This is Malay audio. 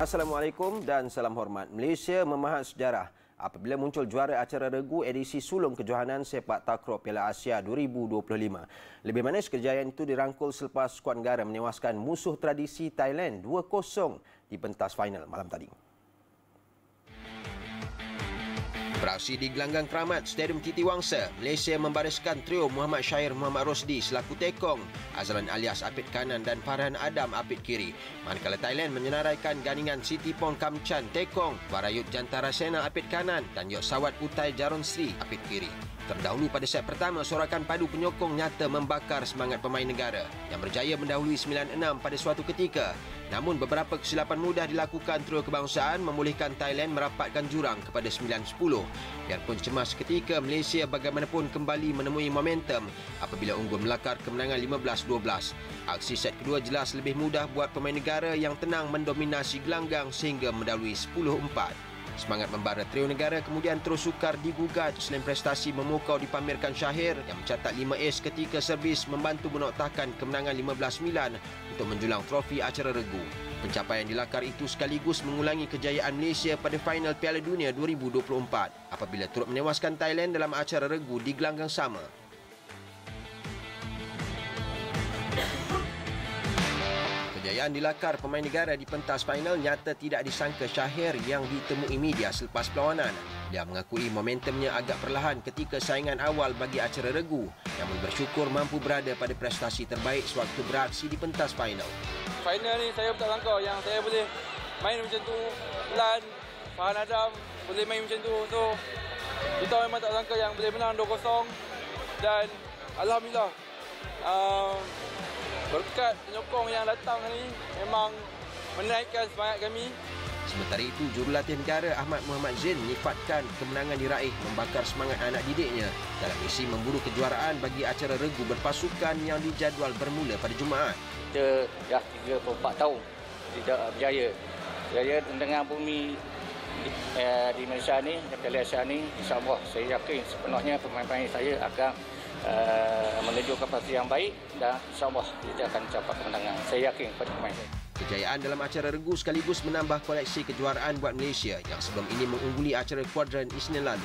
Assalamualaikum dan salam hormat. Malaysia memahat sejarah apabila muncul juara acara regu edisi sulung kejohanan sepak takraw Piala Asia 2025. Lebih manis kejayaan itu dirangkul selepas skuad negara menewaskan musuh tradisi Thailand 2-0 di pentas final malam tadi. Beraksi di gelanggang keramat Stadium Titi Wangsa, Malaysia membariskan trio Muhammad Syahir Muhammad Rosdi selaku tekong, Azlan alias apit kanan dan Farhan Adam apit kiri. Manakala Thailand menyenaraikan gandingan Sitipong Kamchan tekong, Warayut Jantara Sena apit kanan dan Yok Sawat Utai Jaron Sri apit kiri. Terdahulu pada set pertama, sorakan padu penyokong nyata membakar semangat pemain negara yang berjaya mendahului 9-6 pada suatu ketika. Namun beberapa kesilapan mudah dilakukan trio kebangsaan membolehkan Thailand merapatkan jurang kepada 9-10. Biarpun cemas seketika, Malaysia bagaimanapun kembali menemui momentum apabila unggul melakar kemenangan 15-12. Aksi set kedua jelas lebih mudah buat pemain negara yang tenang mendominasi gelanggang sehingga mendahului 10-4. Semangat membara trio negara kemudian terus sukar digugat selain prestasi memukau dipamerkan Syahir yang mencatat 5 ace ketika servis membantu menoktahkan kemenangan 15-9 untuk menjulang trofi acara regu. Pencapaian di lakar itu sekaligus mengulangi kejayaan Malaysia pada final Piala Dunia 2024 apabila turut menewaskan Thailand dalam acara regu di gelanggang sama. Kejayaan di lakar pemain negara di pentas final nyata tidak disangka Syahir yang ditemui media selepas perlawanan. Dia mengakui momentumnya agak perlahan ketika saingan awal bagi acara regu, namun bersyukur mampu berada pada prestasi terbaik sewaktu beraksi di pentas final. Final ni saya tak sangka yang saya boleh main macam tu. Lan, Farhan Adam boleh main macam tu. So, kita memang tak sangka yang boleh menang 2-0 dan Alhamdulillah. Berkat penyokong yang datang ni memang menaikkan semangat kami. Sementara itu, jurulatih negara Ahmad Muhammad Zain menyifatkan kemenangan diraih membakar semangat anak didiknya dalam misi memburu kejuaraan bagi acara regu berpasukan yang dijadual bermula pada Jumaat. Kita dah 34 tahun tidak berjaya. Berjaya dengan bumi di Malaysia ni, di Piala Asia ni, insya-Allah saya yakin sepenuhnya pemain-pemain saya akan menunjukkan prestasi yang baik dan insya-Allah kita akan capai kemenangan. Saya yakin pada pemain saya. Kejayaan dalam acara regu sekaligus menambah koleksi kejuaraan buat Malaysia yang sebelum ini mengungguli acara kuadran Isnin lalu.